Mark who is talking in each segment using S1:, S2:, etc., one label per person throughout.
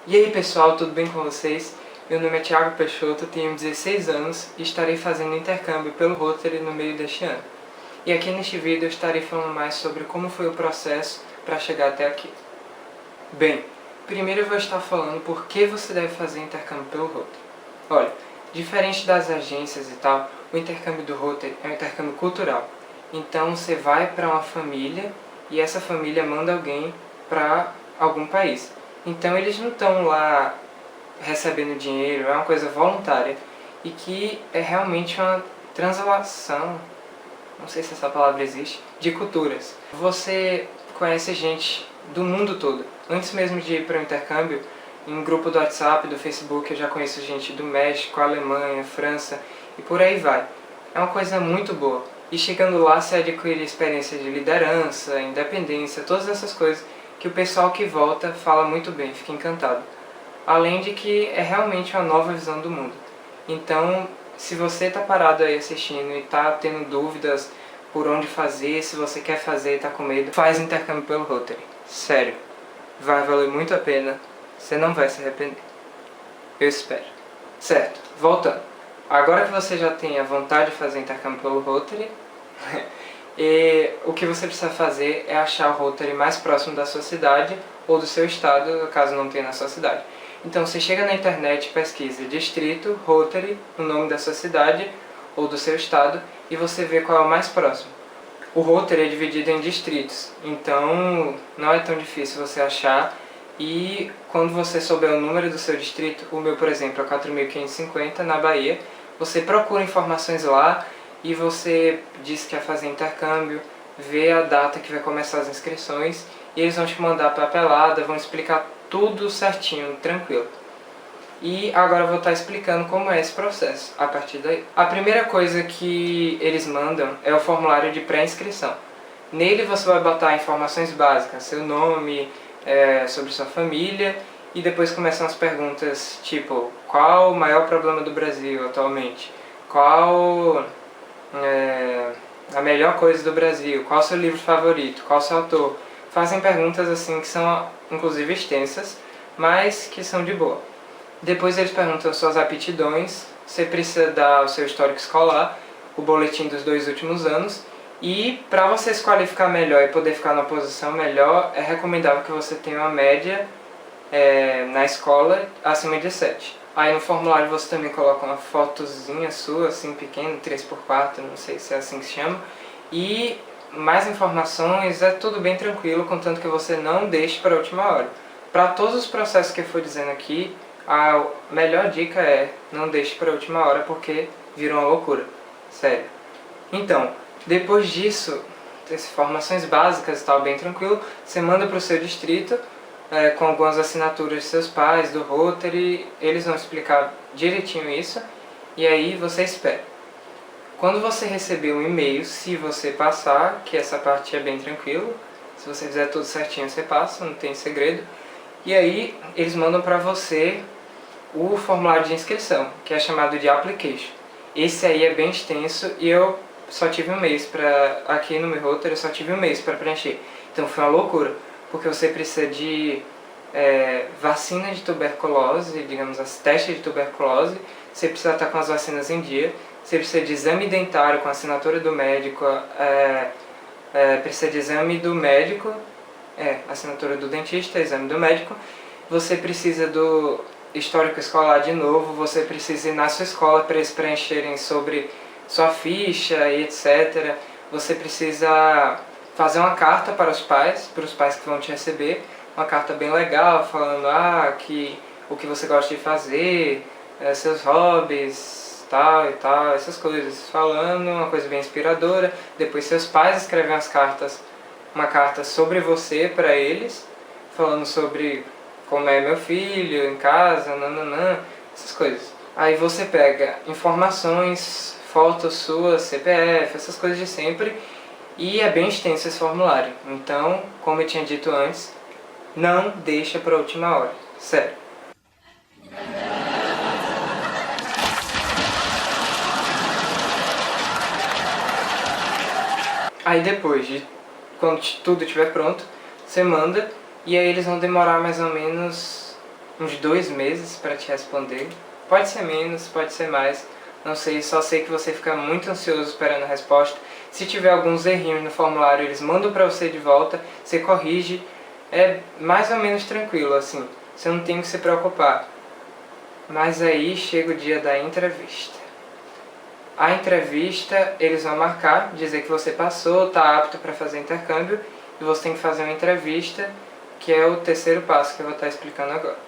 S1: E aí pessoal, tudo bem com vocês? Meu nome é Thiago Peixoto, tenho 16 anos e estarei fazendo intercâmbio pelo Rotary no meio deste ano. E aqui neste vídeo eu estarei falando mais sobre como foi o processo para chegar até aqui. Bem, primeiro eu vou estar falando por que você deve fazer intercâmbio pelo Rotary. Olha, diferente das agências e tal, o intercâmbio do Rotary é um intercâmbio cultural. Então você vai para uma família e essa família manda alguém para algum país. Então eles não estão lá recebendo dinheiro, é uma coisa voluntária e que é realmente uma translação, não sei se essa palavra existe, de culturas. Você conhece gente do mundo todo. Antes mesmo de ir para o intercâmbio, em um grupo do WhatsApp, do Facebook, eu já conheço gente do México, Alemanha, França e por aí vai. É uma coisa muito boa. E chegando lá você adquire experiência de liderança, independência, todas essas coisas que o pessoal que volta fala muito bem, fica encantado. Além de que é realmente uma nova visão do mundo. Então, se você está parado aí assistindo e está tendo dúvidas por onde fazer, se você quer fazer e está com medo, faz intercâmbio pelo Rotary. Sério, vai valer muito a pena, você não vai se arrepender. Eu espero. Certo, voltando. Agora que você já tem a vontade de fazer intercâmbio pelo Rotary, e o que você precisa fazer é achar o Rotary mais próximo da sua cidade ou do seu estado, caso não tenha na sua cidade. Então você chega na internet, pesquisa distrito, Rotary, o nome da sua cidade ou do seu estado e você vê qual é o mais próximo. O Rotary é dividido em distritos, então não é tão difícil você achar e quando você souber o número do seu distrito, o meu por exemplo é 4550 na Bahia, você procura informações lá e você diz que quer fazer intercâmbio, vê a data que vai começar as inscrições e eles vão te mandar a papelada, vão explicar tudo certinho, tranquilo. E agora eu vou estar explicando como é esse processo, a partir daí. A primeira coisa que eles mandam é o formulário de pré-inscrição. Nele você vai botar informações básicas, seu nome, sobre sua família, e depois começam as perguntas tipo, qual o maior problema do Brasil atualmente? Qual a melhor coisa do Brasil? Qual o seu livro favorito? Qual o seu autor? Fazem perguntas assim que são inclusive extensas, mas que são de boa. Depois eles perguntam suas aptidões, você precisa dar o seu histórico escolar, o boletim dos 2 últimos anos, e para você se qualificar melhor e poder ficar numa posição melhor, é recomendável que você tenha uma média na escola acima de 7. Aí no formulário você também coloca uma fotozinha sua, assim pequena, 3x4, não sei se é assim que se chama, e mais informações, é tudo bem tranquilo, contanto que você não deixe para a última hora. Para todos os processos que eu for dizendo aqui, a melhor dica é não deixe para a última hora porque vira uma loucura, sério. Então, depois disso, essas informações básicas e tal, bem tranquilo, você manda para o seu distrito, com algumas assinaturas de seus pais, do Rotary, eles vão explicar direitinho isso, e aí você espera. Quando você receber um e-mail, se você passar, que essa parte é bem tranquilo, se você fizer tudo certinho você passa, não tem segredo, e aí eles mandam para você o formulário de inscrição, que é chamado de application. Esse aí é bem extenso e eu só tive um mês aqui no meu Rotary, eu só tive um mês para preencher, então foi uma loucura, porque você precisa de vacina de tuberculose, digamos, as testes de tuberculose, você precisa estar com as vacinas em dia, você precisa de exame dentário com assinatura do médico, precisa de exame do médico, assinatura do dentista, exame do médico, você precisa do histórico escolar de novo, você precisa ir na sua escola para eles preencherem sobre sua ficha e etc. Você precisa fazer uma carta para os pais que vão te receber, uma carta bem legal, falando que o que você gosta de fazer, seus hobbies, tal e tal, essas coisas, falando uma coisa bem inspiradora. Depois seus pais escrevem uma carta sobre você para eles, falando sobre como é meu filho, em casa, nananã, essas coisas. Aí você pega informações, fotos suas, CPF, essas coisas de sempre, e é bem extenso esse formulário. Então, como eu tinha dito antes, não deixa para a última hora, sério. Aí depois, quando tudo estiver pronto, você manda, e aí eles vão demorar mais ou menos uns 2 meses para te responder. Pode ser menos, pode ser mais, não sei, só sei que você fica muito ansioso esperando a resposta. Se tiver alguns errinhos no formulário, eles mandam para você de volta, você corrige. É mais ou menos tranquilo, assim, você não tem que se preocupar. Mas aí chega o dia da entrevista. A entrevista, eles vão marcar, dizer que você passou, está apto para fazer intercâmbio, e você tem que fazer uma entrevista, que é o terceiro passo que eu vou estar explicando agora.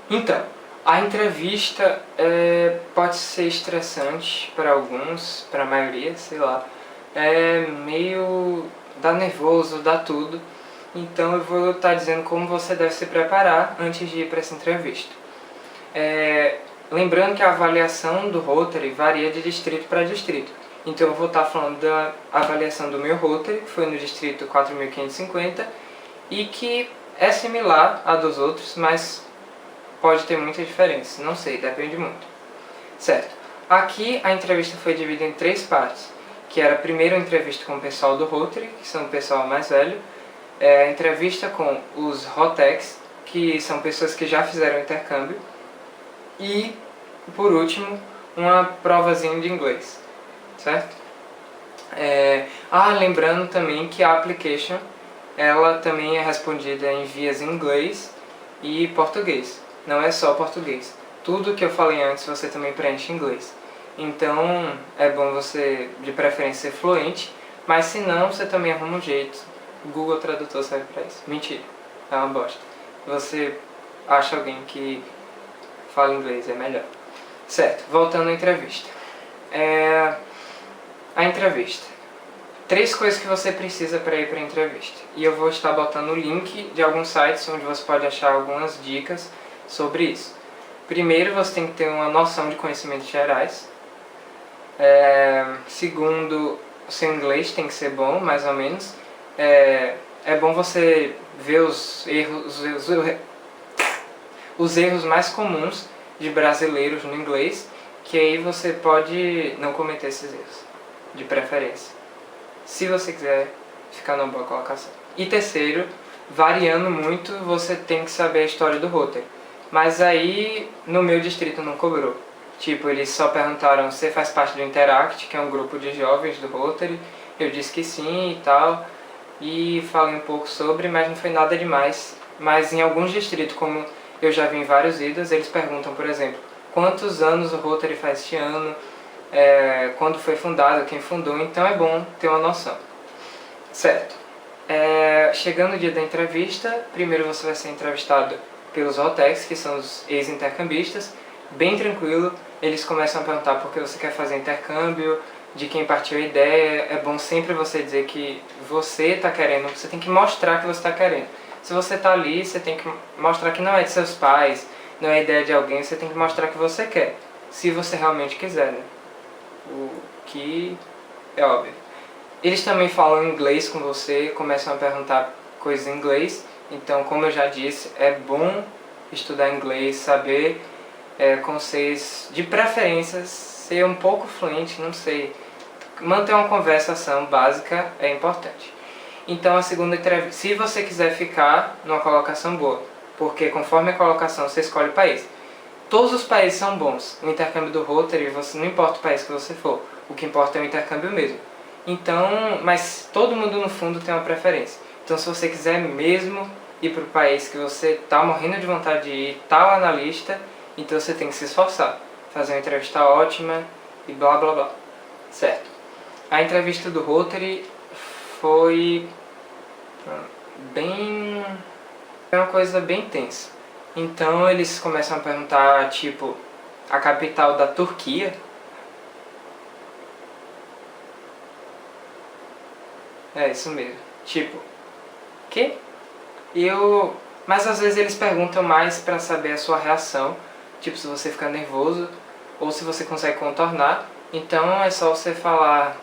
S1: Então, a entrevista pode ser estressante para alguns, para a maioria, sei lá. É meio... dá nervoso, dá tudo. Então eu vou estar dizendo como você deve se preparar antes de ir para essa entrevista. Lembrando que a avaliação do Rotary varia de distrito para distrito. Então eu vou estar falando da avaliação do meu Rotary, que foi no distrito 4550, e que é similar à dos outros, mas pode ter muita diferença. Não sei, depende muito. Certo. Aqui a entrevista foi dividida em 3 partes, que era primeiro a entrevista com o pessoal do Rotary, que são o pessoal mais velho, a entrevista com os Rotex, que são pessoas que já fizeram intercâmbio, e, por último, uma provazinha de inglês, certo? Lembrando também que a application, ela também é respondida em vias em inglês e português, não é só português. Tudo que eu falei antes você também preenche em inglês. Então, é bom você, de preferência, ser fluente, mas se não, você também arruma um jeito. O Google Tradutor serve pra isso. Mentira, é uma bosta. Você acha alguém que fala inglês, é melhor. Certo, voltando à entrevista. A entrevista. 3 coisas que você precisa para ir para a entrevista. E eu vou estar botando o link de alguns sites onde você pode achar algumas dicas sobre isso. Primeiro, você tem que ter uma noção de conhecimentos gerais. Segundo, o seu inglês tem que ser bom, mais ou menos. É bom você ver os erros mais comuns de brasileiros no inglês, que aí você pode não cometer esses erros, de preferência, se você quiser ficar numa boa colocação. E terceiro, variando muito, você tem que saber a história do Rotary. Mas aí, no meu distrito não cobrou. Tipo, eles só perguntaram, você faz parte do Interact, que é um grupo de jovens do Rotary? Eu disse que sim e tal, e falei um pouco sobre, mas não foi nada demais. Mas em alguns distritos, como eu já vi em vários vídeos, eles perguntam, por exemplo, quantos anos o Rotary faz este ano, quando foi fundado, quem fundou, então é bom ter uma noção. Certo. Chegando o dia da entrevista, primeiro você vai ser entrevistado pelos Rotex, que são os ex-intercambistas, bem tranquilo. Eles começam a perguntar por que você quer fazer intercâmbio, de quem partiu a ideia. É bom sempre você dizer que você está querendo, você tem que mostrar que você está querendo. Se você está ali, você tem que mostrar que não é de seus pais, não é ideia de alguém, você tem que mostrar que você quer, se você realmente quiser, né? O que é óbvio. Eles também falam inglês com você, começam a perguntar coisas em inglês, então, como eu já disse, é bom estudar inglês, saber conceitos, de preferência, ser um pouco fluente, não sei, manter uma conversação básica é importante. Então a segunda entrevista, se você quiser ficar numa colocação boa, porque conforme a colocação você escolhe o país. Todos os países são bons. No intercâmbio do Rotary, não importa o país que você for, o que importa é o intercâmbio mesmo. Então, mas todo mundo no fundo tem uma preferência. Então se você quiser mesmo ir para o país que você está morrendo de vontade de ir, está lá na lista, então você tem que se esforçar, fazer uma entrevista ótima e blá blá blá. Certo. A entrevista do Rotary foi uma coisa bem tensa. Então eles começam a perguntar, tipo, a capital da Turquia. É isso mesmo. Tipo, quê? Mas às vezes eles perguntam mais pra saber a sua reação. Tipo, se você ficar nervoso ou se você consegue contornar. Então é só você falar,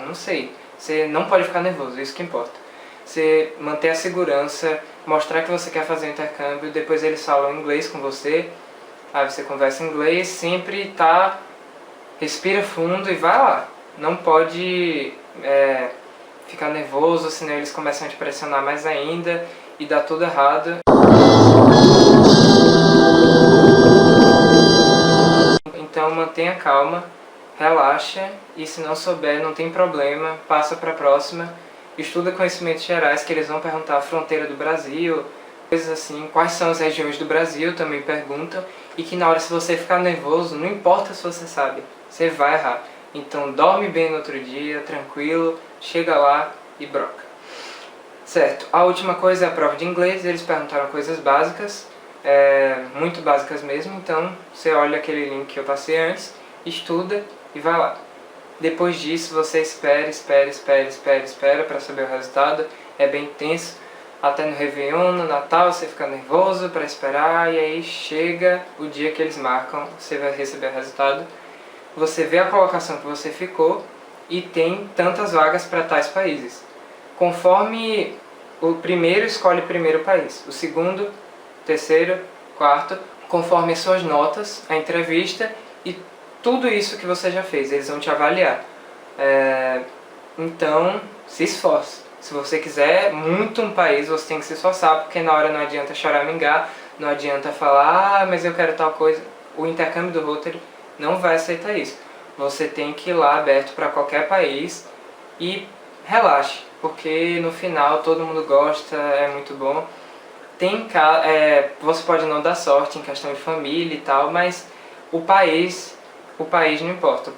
S1: não sei. Você não pode ficar nervoso, isso que importa. Você manter a segurança, mostrar que você quer fazer o intercâmbio, depois eles falam inglês com você, aí você conversa em inglês, sempre respira fundo e vai lá. Não pode ficar nervoso, senão eles começam a te pressionar mais ainda e dá tudo errado. mantenha calma, relaxa e se não souber, não tem problema, passa para a próxima. Estuda conhecimentos gerais que eles vão perguntar a fronteira do Brasil, coisas assim, quais são as regiões do Brasil, também perguntam. E que na hora, se você ficar nervoso, não importa se você sabe, você vai errar. Então dorme bem no outro dia, tranquilo, chega lá e broca. Certo, a última coisa é a prova de inglês. Eles perguntaram coisas básicas, muito básicas mesmo, então você olha aquele link que eu passei antes, estuda e vai lá. Depois disso você espera para saber o resultado. É bem tenso, até no Réveillon, no Natal você fica nervoso para esperar, e aí chega o dia que eles marcam, você vai receber o resultado. Você vê a colocação que você ficou e tem tantas vagas para tais países. Conforme o primeiro escolhe o primeiro país, o segundo, terceiro, quarto, conforme as suas notas, a entrevista e tudo isso que você já fez, eles vão te avaliar. Então, se esforce. Se você quiser muito um país, você tem que se esforçar, porque na hora não adianta choramingar, não adianta falar, mas eu quero tal coisa. O intercâmbio do Rotary não vai aceitar isso. Você tem que ir lá aberto para qualquer país e relaxe, porque no final todo mundo gosta, é muito bom. Você pode não dar sorte em questão de família e tal, mas o país não importa.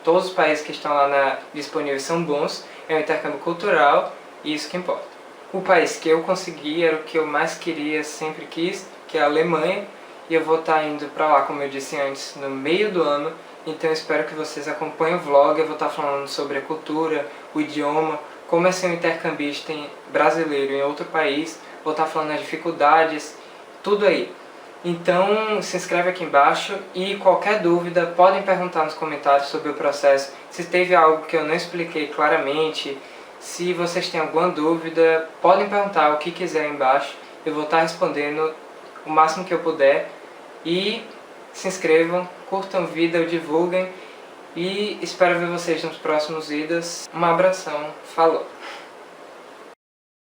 S1: Todos os países que estão lá disponíveis são bons, é um intercâmbio cultural e isso que importa. O país que eu consegui era o que eu mais queria, sempre quis, que é a Alemanha, e eu vou estar indo para lá, como eu disse antes, no meio do ano. Então eu espero que vocês acompanhem o vlog, eu vou estar falando sobre a cultura, o idioma, como é ser um intercambista brasileiro em outro país, vou estar falando das dificuldades, tudo aí. Então se inscreve aqui embaixo e qualquer dúvida podem perguntar nos comentários sobre o processo. Se teve algo que eu não expliquei claramente, se vocês têm alguma dúvida, podem perguntar o que quiser aí embaixo. Eu vou estar respondendo o máximo que eu puder. E se inscrevam, curtam o vídeo, divulguem e espero ver vocês nos próximos vídeos. Um abração, falou!